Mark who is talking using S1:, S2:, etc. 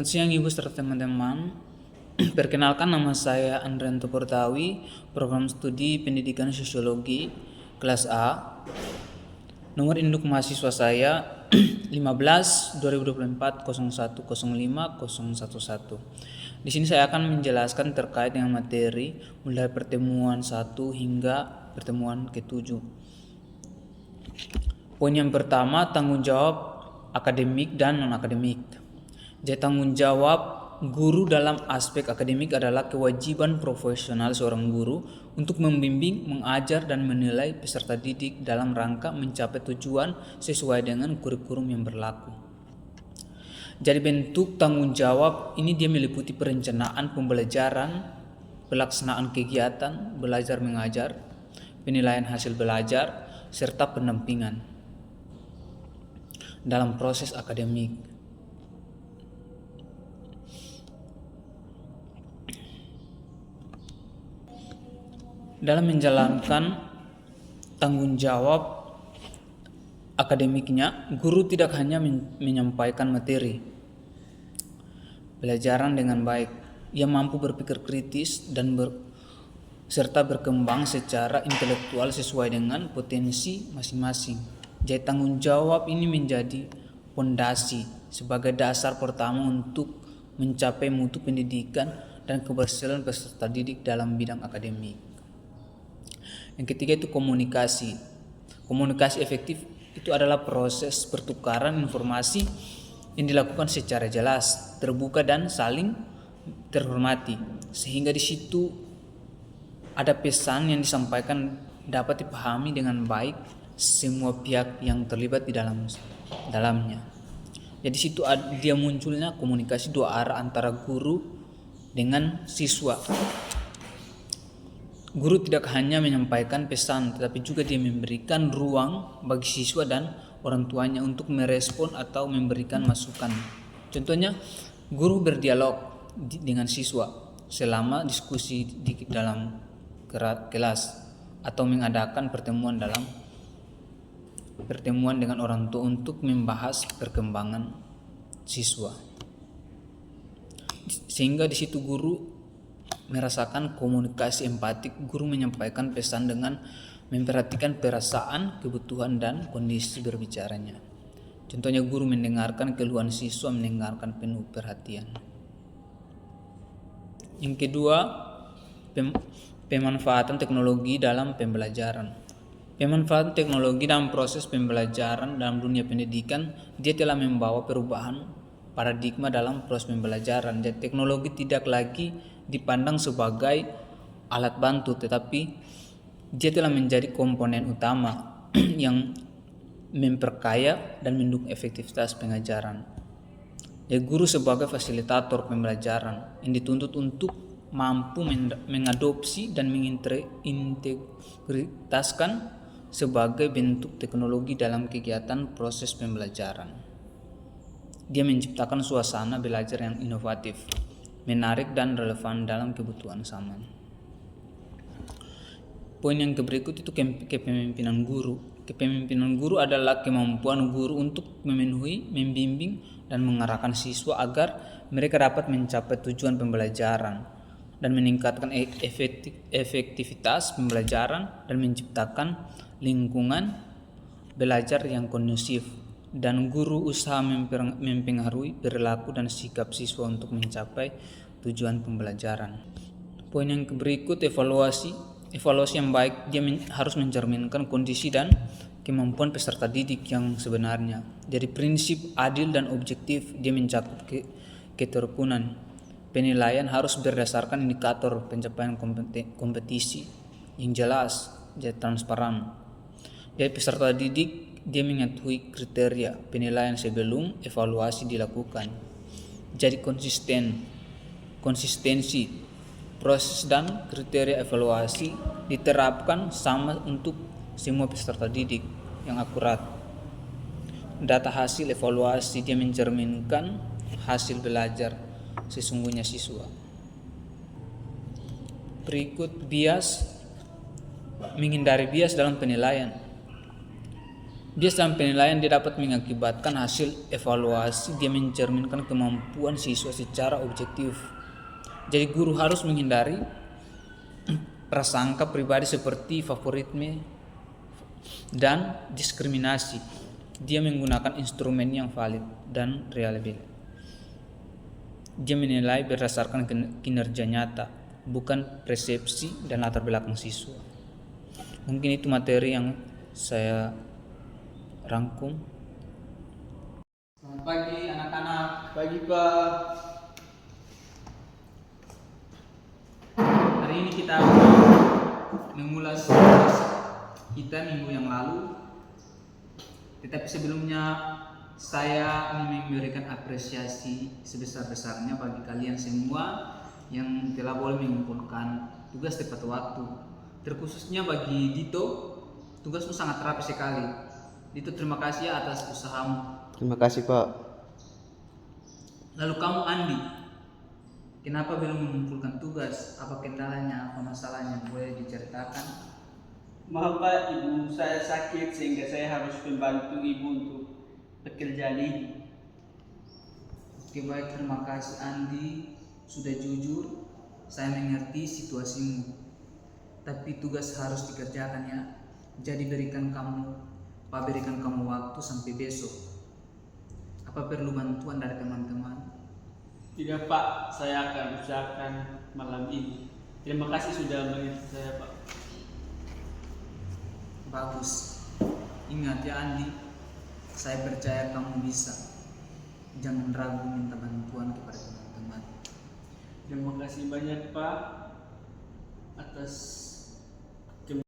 S1: Selamat siang Ibu serta teman-teman. Perkenalkan, nama saya Andrianto Portawi, program studi pendidikan sosiologi kelas A. Nomor induk mahasiswa saya 15 2024 0105 011. Di sini saya akan menjelaskan terkait dengan materi mulai pertemuan 1 hingga pertemuan ke-7. Poin yang pertama, tanggung jawab akademik dan non-akademik. Jadi tanggung jawab guru dalam aspek akademik adalah kewajiban profesional seorang guru untuk membimbing, mengajar, dan menilai peserta didik dalam rangka mencapai tujuan sesuai dengan kurikulum yang berlaku. Jadi bentuk tanggung jawab ini dia meliputi perencanaan pembelajaran, pelaksanaan kegiatan belajar mengajar, penilaian hasil belajar, serta pendampingan dalam proses akademik. Dalam menjalankan tanggung jawab akademiknya, guru tidak hanya menyampaikan materi pelajaran dengan baik, ia mampu berpikir kritis dan serta berkembang secara intelektual sesuai dengan potensi masing-masing. Jadi tanggung jawab ini menjadi fondasi sebagai dasar pertama untuk mencapai mutu pendidikan dan keberhasilan peserta didik dalam bidang akademik. Yang ketiga itu komunikasi. Komunikasi efektif itu adalah proses pertukaran informasi yang dilakukan secara jelas, terbuka, dan saling terhormati, sehingga di situ ada pesan yang disampaikan dapat dipahami dengan baik semua pihak yang terlibat di dalamnya. Jadi situ dia munculnya komunikasi dua arah antara guru dengan siswa. Guru tidak hanya menyampaikan pesan, tetapi juga dia memberikan ruang bagi siswa dan orang tuanya untuk merespon atau memberikan masukan. Contohnya, guru berdialog dengan siswa selama diskusi di dalam kelas atau mengadakan pertemuan dengan orang tua untuk membahas perkembangan siswa. Sehingga di situ guru merasakan komunikasi empatik. Guru menyampaikan pesan dengan memperhatikan perasaan, kebutuhan, dan kondisi berbicaranya. Contohnya, guru mendengarkan keluhan siswa, mendengarkan penuh perhatian. Yang kedua, pemanfaatan teknologi dalam pembelajaran. Pemanfaatan teknologi dalam proses pembelajaran dalam dunia pendidikan, dia telah membawa perubahan paradigma dalam proses pembelajaran. Jadi teknologi tidak lagi dipandang sebagai alat bantu, tetapi dia telah menjadi komponen utama yang memperkaya dan mendukung efektivitas pengajaran. Guru sebagai fasilitator pembelajaran yang dituntut untuk mampu mengadopsi dan mengintegritaskan sebagai bentuk teknologi dalam kegiatan proses pembelajaran. Dia menciptakan suasana belajar yang inovatif, menarik, dan relevan dalam kebutuhan zaman. Poin yang berikut itu kepemimpinan guru. Kepemimpinan guru adalah kemampuan guru untuk memenuhi, membimbing, dan mengarahkan siswa agar mereka dapat mencapai tujuan pembelajaran dan meningkatkan efektivitas pembelajaran dan menciptakan lingkungan belajar yang kondusif. Dan guru usaha mempengaruhi perilaku dan sikap siswa untuk mencapai tujuan pembelajaran. Poin yang berikut, evaluasi. Evaluasi yang baik dia harus mencerminkan kondisi dan kemampuan peserta didik yang sebenarnya. Jadi prinsip adil dan objektif dia mencakup keterukunan. Penilaian harus berdasarkan indikator pencapaian kompetisi yang jelas, jadi transparan. Jadi peserta didik dia mengetahui kriteria penilaian sebelum evaluasi dilakukan. Jadi konsistensi proses dan kriteria evaluasi diterapkan sama untuk semua peserta didik yang akurat. Data hasil evaluasi dia mencerminkan hasil belajar sesungguhnya siswa. Berikut bias, menghindari bias dalam penilaian. Dia sampai penilaian dia dapat mengakibatkan hasil evaluasi dia mencerminkan kemampuan siswa secara objektif. Jadi guru harus menghindari prasangka pribadi seperti favoritisme dan diskriminasi. Dia menggunakan instrumen yang valid dan reliable. Dia menilai berdasarkan kinerja nyata, bukan persepsi dan latar belakang siswa. Mungkin itu materi yang saya rangkum. Selamat pagi anak-anak.
S2: Pagi Pak.
S1: Hari ini kita mengulas kita minggu yang lalu. Tetapi sebelumnya saya ingin memberikan apresiasi sebesar-besarnya bagi kalian semua yang telah boleh mengumpulkan tugas tepat waktu. Terkhususnya bagi Dito, tugasmu sangat rapi sekali. Dito, terima kasih atas usahamu.
S2: Terima kasih Pak.
S1: Lalu kamu Andi, kenapa belum mengumpulkan tugas? Apa kendalanya, apa masalahnya? Boleh diceritakan?
S3: Maaf Pak, ibu saya sakit sehingga saya harus membantu ibu untuk pekerjaan ini.
S1: Oke baik, terima kasih Andi sudah jujur. Saya mengerti situasimu, tapi tugas harus dikerjakan ya. Jadi berikan kamu waktu sampai besok. Apa perlu bantuan dari teman-teman?
S3: Tidak Pak, saya akan usahakan malam ini. Terima kasih sudah mengingat saya Pak.
S1: Bagus. Ingat ya Andi, saya percaya kamu bisa. Jangan ragu minta bantuan kepada teman-teman.
S3: Terima kasih banyak Pak atas